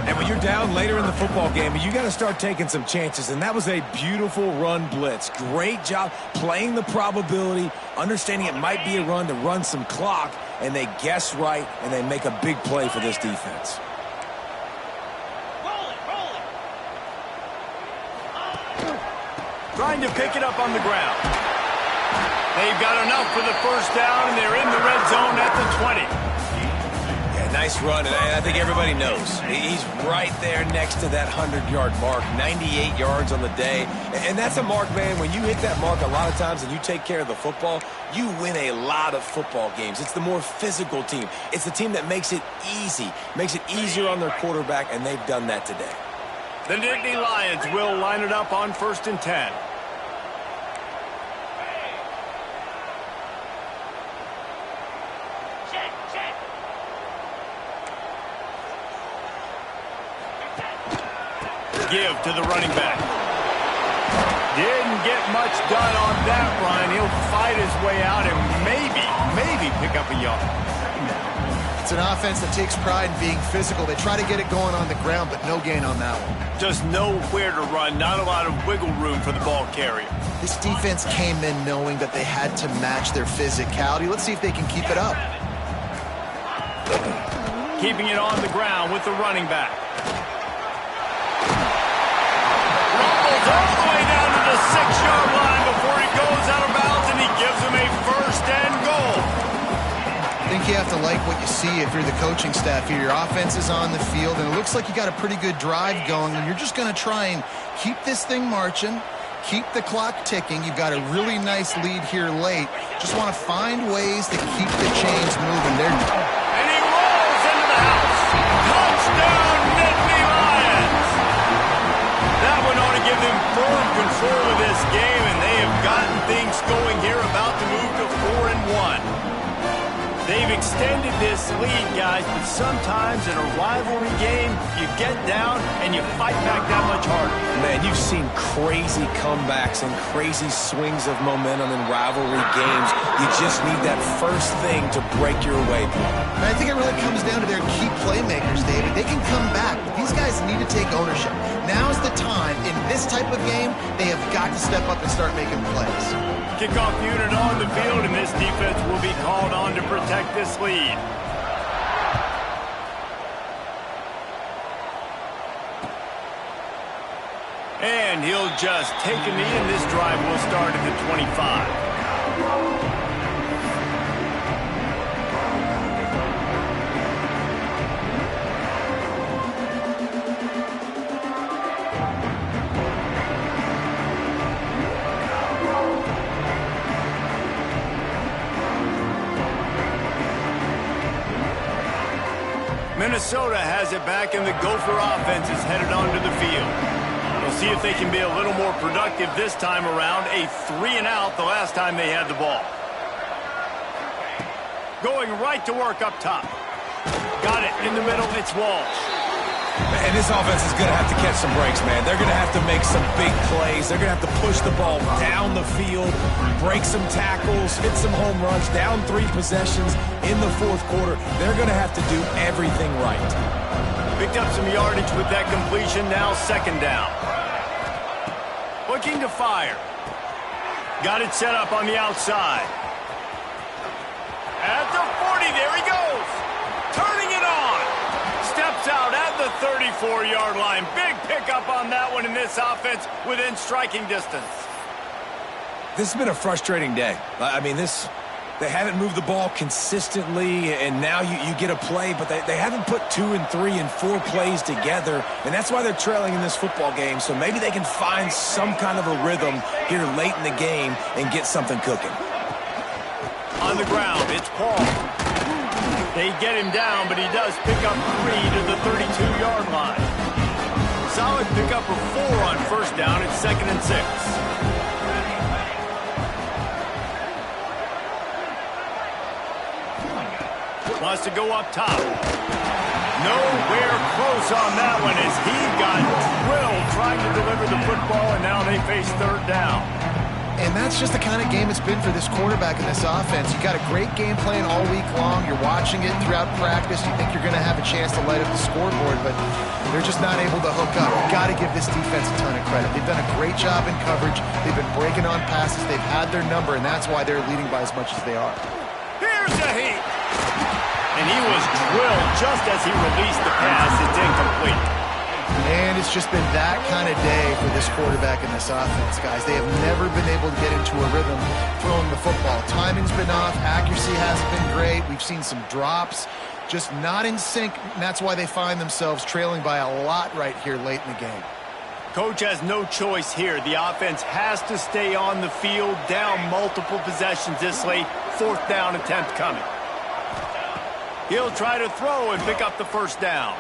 And when you're down later in the football game, you got to start taking some chances. And that was a beautiful run blitz. Great job playing the probability, understanding it might be a run to run some clock, and they guess right, and they make a big play for this defense. Trying to pick it up on the ground. They've got enough for the 1st down, and they're in the red zone at the 20. Yeah, nice run, and I think everybody knows. He's right there next to that 100-yard mark, 98 yards on the day. And that's a mark, man. When you hit that mark a lot of times and you take care of the football, you win a lot of football games. It's the more physical team. It's the team that makes it easy, makes it easier on their quarterback, and they've done that today. The Nittany Lions will line it up on 1st and 10. Give to the running back. Didn't get much done on that run. He'll fight his way out and maybe pick up a yard. It's an offense that takes pride in being physical. They try to get it going on the ground, but no gain on that one. Just nowhere to run. Not a lot of wiggle room for the ball carrier. This defense came in knowing that they had to match their physicality. Let's see if they can keep it up. Keeping it on the ground with the running back. Rumbles all the way down to the 6-yard line before he goes out of bounds, and he gives him a 1st and goal. I think you have to like what you see if you're the coaching staff here. Your offense is on the field, and it looks like you got a pretty good drive going, and you're just going to try and keep this thing marching, keep the clock ticking. You've got a really nice lead here late. Just want to find ways to keep the chains moving. And he rolls into the house. Touchdown, Nittany Lions. control of this game, and they have gotten things going here, about to move to 4-1. They've extended this lead, guys, but sometimes in a rivalry game, you get down and you fight back that much harder. Man, you've seen crazy comebacks and crazy swings of momentum in rivalry games. You just need that first thing to break your way through. And I think it really comes down to their key playmakers, David. They can come back, but these guys need to take ownership. Now's the time. In this type of game, they have got to step up and start making plays. Kickoff unit on the field, and this defense will be called on to protect this lead. And he'll just take a knee, and this drive will start at the 25. Minnesota has it back, and the Gopher offense is headed onto the field. We'll see if they can be a little more productive this time around. A 3-and-out the last time they had the ball. Going right to work up top. Got it in the middle. It's Walsh. And this offense is going to have to catch some breaks, man. They're going to have to make some big plays. They're going to have to push the ball down the field, break some tackles, hit some home runs, down 3 possessions in the fourth quarter. They're going to have to do everything right. Picked up some yardage with that completion. Now 2nd down. Looking to fire. Got it set up on the outside. At the 40, there he goes. Turning it on. Steps out at the 34-yard line. Big pickup on that one, in this offense within striking distance. This has been a frustrating day. I mean, they haven't moved the ball consistently, and now you get a play, but they haven't put 2 and 3 and 4 plays together, and that's why they're trailing in this football game. So maybe they can find some kind of a rhythm here late in the game and get something cooking. On the ground, it's Paul. They get him down, but he does pick up 3 to the 32-yard line. Solid pickup of 4 on 1st down. It's 2nd and 6. Wants to go up top. Nowhere close on that one as he got drilled trying to deliver the football, and now they face 3rd down. And that's just the kind of game it's been for this quarterback and this offense. You got a great game plan all week long. You're watching it throughout practice. You think you're going to have a chance to light up the scoreboard, but they're just not able to hook up. You've got to give this defense a ton of credit. They've done a great job in coverage. They've been breaking on passes. They've had their number, and that's why they're leading by as much as they are. Here's a heat. And he was drilled just as he released the pass. It's incomplete. And it's just been that kind of day for this quarterback and this offense, guys. They have never been able to get into a rhythm throwing the football. Timing's been off. Accuracy hasn't been great. We've seen some drops. Just not in sync, and that's why they find themselves trailing by a lot right here late in the game. Coach has no choice here. The offense has to stay on the field, down multiple possessions this late. 4th down attempt coming. He'll try to throw and pick up the 1st down.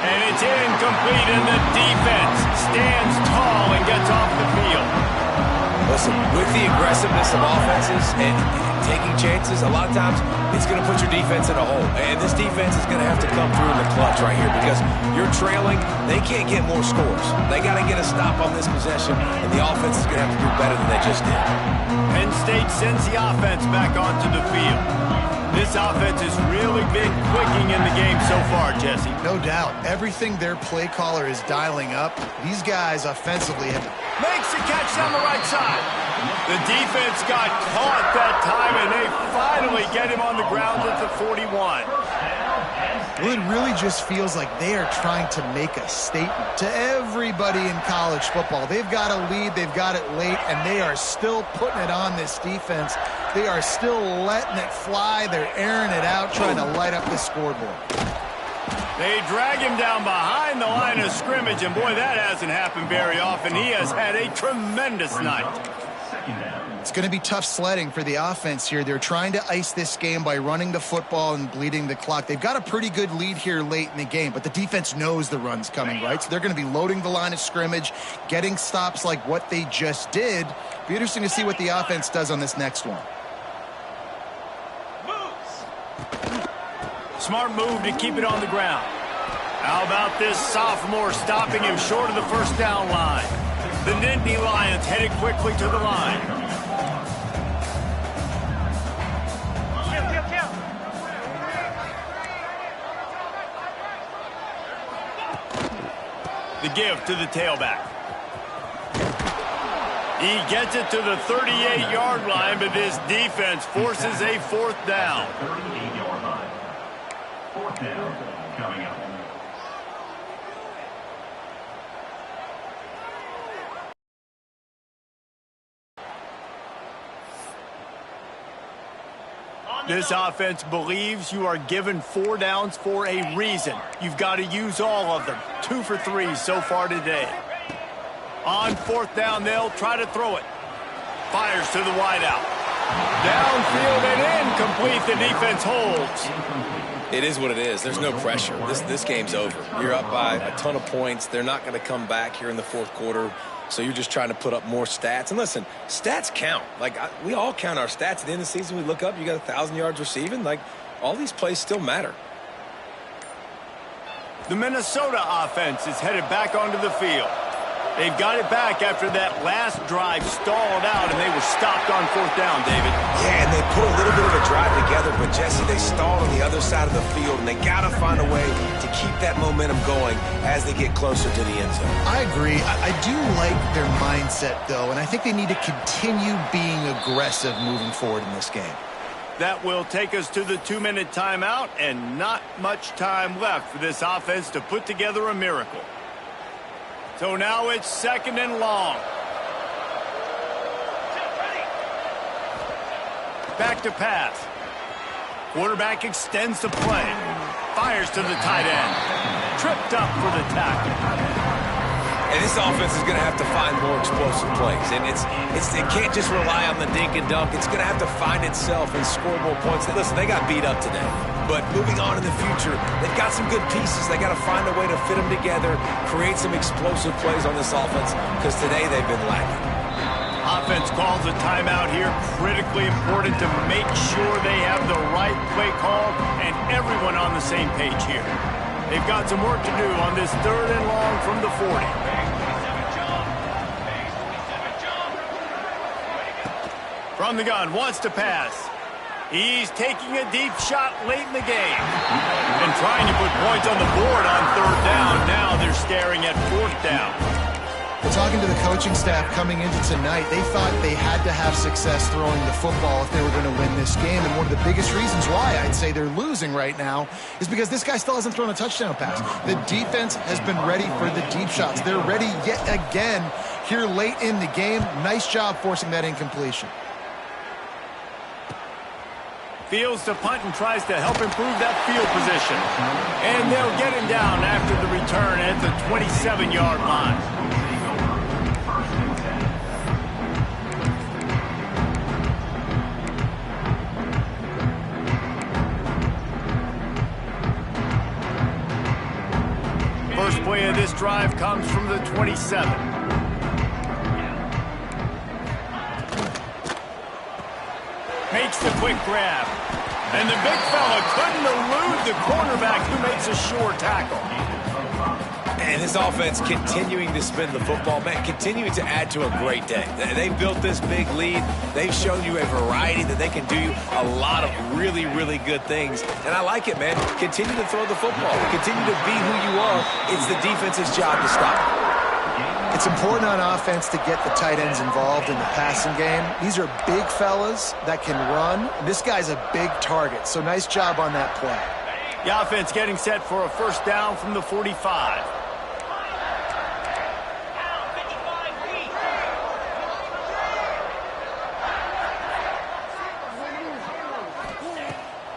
And it's incomplete, and the defense stands tall and gets off the field. Listen, with the aggressiveness of offenses and taking chances, a lot of times it's going to put your defense in a hole. And this defense is going to have to come through in the clutch right here because you're trailing. They can't get more scores. They got to get a stop on this possession, and the offense is going to have to do better than they just did. Penn State sends the offense back onto the field. This offense has really been clicking in the game so far, Jesse. No doubt. Everything their play caller is dialing up, these guys offensively have... Makes the catch down the right side. The defense got caught that time, and they finally get him on the ground at the 41. Well, it really just feels like they are trying to make a statement to everybody in college football. They've got a lead, they've got it late, and they are still putting it on this defense. They are still letting it fly. They're airing it out, trying to light up the scoreboard. They drag him down behind the line of scrimmage, and boy, that hasn't happened very often. He has had a tremendous night. It's going to be tough sledding for the offense here. They're trying to ice this game by running the football and bleeding the clock. They've got a pretty good lead here late in the game, but the defense knows the run's coming, right? So they're going to be loading the line of scrimmage, getting stops like what they just did. Be interesting to see what the offense does on this next one. Smart move to keep it on the ground. How about this sophomore stopping him short of the first down line? The Nittany Lions headed quickly to the line. The give to the tailback. He gets it to the 38-yard line, but this defense forces a fourth down. 38-yard line. Fourth down coming up. This offense believes you are given 4 downs for a reason. You've got to use all of them. 2 for 3 so far today. On fourth down, they'll try to throw it. Fires to the wideout. Downfield and incomplete. The defense holds. It is what it is. There's no pressure. This game's over. You're up by a ton of points. They're not going to come back here in the fourth quarter. So you're just trying to put up more stats. And listen, stats count. Like, we all count our stats. At the end of the season, we look up, you got 1,000 yards receiving. Like, all these plays still matter. The Minnesota offense is headed back onto the field. They've got it back after that last drive stalled out, and they were stopped on fourth down, David. Yeah, and they put a little bit of a drive together, but, Jesse, they stalled on the other side of the field, and they got to find a way to keep that momentum going as they get closer to the end zone. I agree. I do like their mindset, though, and I think they need to continue being aggressive moving forward in this game. That will take us to the 2-minute timeout, and not much time left for this offense to put together a miracle. So now it's 2nd and long. Back to pass. Quarterback extends the play. Fires to the tight end. Tripped up for the tackle. And this offense is going to have to find more explosive plays. And it can't just rely on the dink and dunk. It's going to have to find itself and score more points. Listen, they got beat up today. But moving on in the future, they've got some good pieces. They got to find a way to fit them together, create some explosive plays on this offense, because today they've been lacking. Offense calls a timeout here. Critically important to make sure they have the right play call and everyone on the same page here. They've got some work to do on this 3rd and long from the 40. From the gun, wants to pass. He's taking a deep shot late in the game. And trying to put points on the board on 3rd down. Now they're staring at 4th down. Well, talking to the coaching staff coming into tonight, they thought they had to have success throwing the football if they were going to win this game. And one of the biggest reasons why I'd say they're losing right now is because this guy still hasn't thrown a touchdown pass. The defense has been ready for the deep shots. They're ready yet again here late in the game. Nice job forcing that incompletion. Fields to punt and tries to help improve that field position. And they'll get him down after the return at the 27-yard line. First play of this drive comes from the 27. Makes the quick grab. And the big fella couldn't elude the cornerback who makes a sure tackle. And this offense continuing to spin the football, man, continuing to add to a great day. They've built this big lead. They've shown you a variety that they can do a lot of really, really good things. And I like it, man. Continue to throw the football. Continue to be who you are. It's the defense's job to stop. It's important on offense to get the tight ends involved in the passing game. These are big fellas that can run. This guy's a big target, so nice job on that play. The offense getting set for a first down from the 45.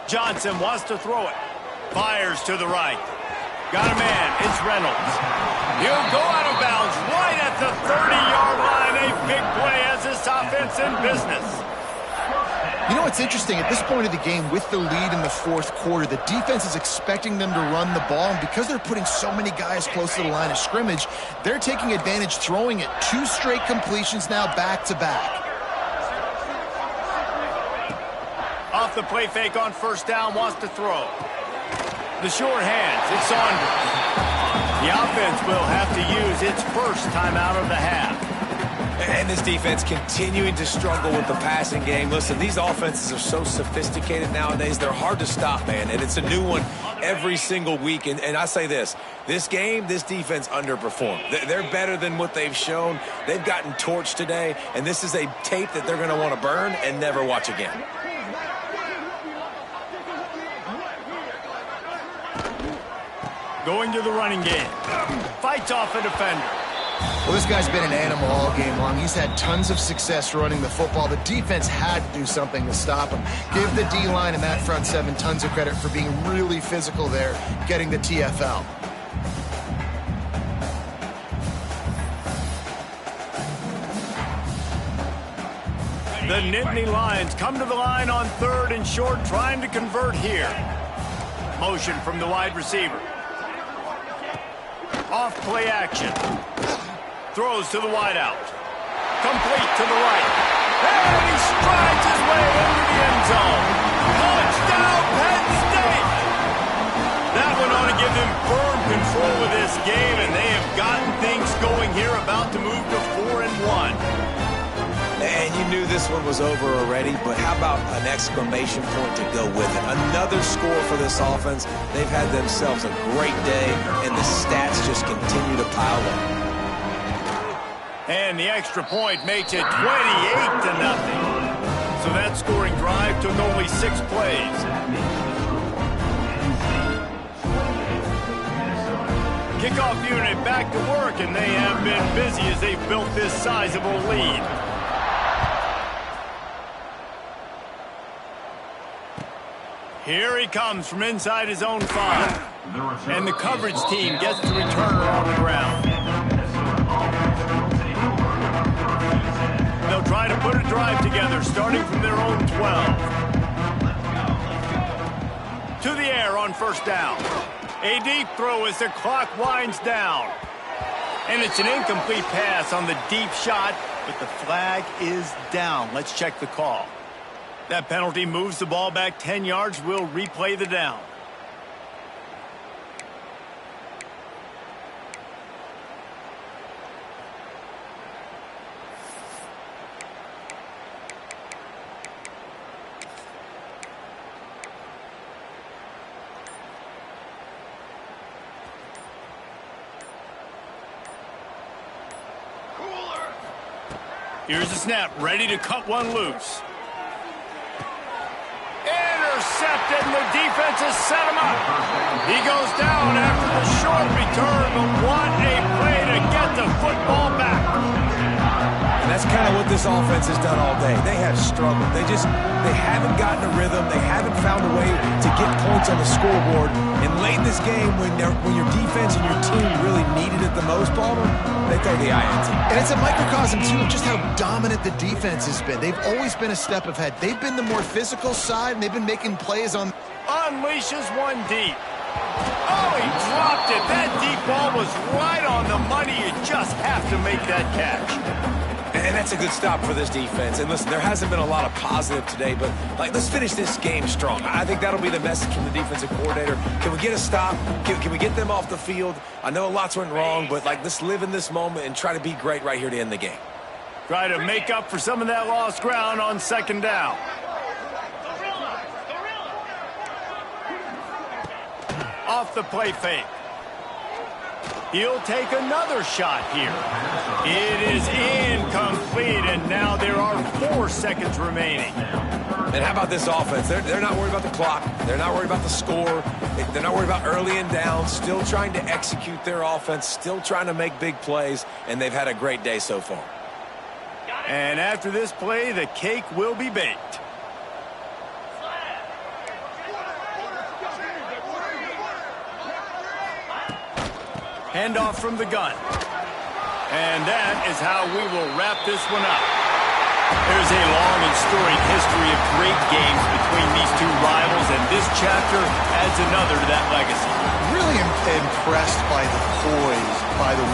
Johnson wants to throw it. Fires to the right. Got a man. It's Reynolds. He'll go out of bounds right at the 30-yard line. A big play as this offense in business. You know what's interesting? At this point of the game, with the lead in the fourth quarter, the defense is expecting them to run the ball, and because they're putting so many guys close to the line of scrimmage, they're taking advantage, throwing it 2 straight completions now back-to-back. Off the play fake on first down, wants to throw. The short hands, it's Saunders. The offense will have to use its first timeout of the half. And this defense continuing to struggle with the passing game. Listen, these offenses are so sophisticated nowadays. They're hard to stop, man. And it's a new one every single week. And I say this game, this defense underperformed. They're better than what they've shown. They've gotten torched today. And this is a tape that they're going to want to burn and never watch again. Going to the running game. Fights off a defender. Well, this guy's been an animal all game long. He's had tons of success running the football. The defense had to do something to stop him. Give the D-line and that front seven tons of credit for being really physical there, getting the TFL. The Nittany Lions come to the line on 3rd and short, trying to convert here. Motion from the wide receiver. Off play action. Throws to the wideout. Complete to the right. And he strides his way into the end zone. Touchdown, Penn State! That one ought to give them firm control of this game, and they have gotten things going here, about to move to 4-1. And you knew this one was over already, but how about an exclamation point to go with it? Another score for this offense. They've had themselves a great day, and the stats just continue to pile up. And the extra point makes it 28-0. So that scoring drive took only 6 plays. Kickoff unit back to work, and they have been busy as they've built this sizable lead. Here he comes from inside his own 5. And the coverage team gets the returner on the ground. They'll try to put a drive together, starting from their own 12. To the air on first down. A deep throw as the clock winds down. And it's an incomplete pass on the deep shot, but the flag is down. Let's check the call. That penalty moves the ball back 10 yards. We'll replay the down. Here's the snap, ready to cut one loose. Intercepted, and the defense has set him up. He goes down after the short return, but what a play to get the football back. And that's kind of what this offense has done all day. They have struggled. They haven't gotten a rhythm. They haven't found a way to get points on the scoreboard. And late in this game, when your defense and your team really needed it the most, Palmer, they throw the INT. And it's a microcosm, too, of just how dominant the defense has been. They've always been a step ahead. They've been the more physical side, and they've been making plays on... Unleashes one deep. Oh, he dropped it. That deep ball was right on the money. You just have to make that catch. And that's a good stop for this defense. And listen, there hasn't been a lot of positive today, but let's finish this game strong. I think that'll be the message from the defensive coordinator. Can we get a stop? Can we get them off the field? I know lots went wrong, but let's live in this moment and try to be great right here to end the game. Try to make up for some of that lost ground on second down. Off the play fake. He'll take another shot here. It is incomplete, and now there are 4 seconds remaining. And how about this offense? They're not worried about the clock. They're not worried about the score. They're not worried about early and down. Still trying to execute their offense. Still trying to make big plays, and they've had a great day so far. And after this play, the cake will be baked. Handoff from the gun. And that is how we will wrap this one up. There's a storied history of great games between these two rivals, and this chapter adds another to that legacy. Really impressed by the poise, by the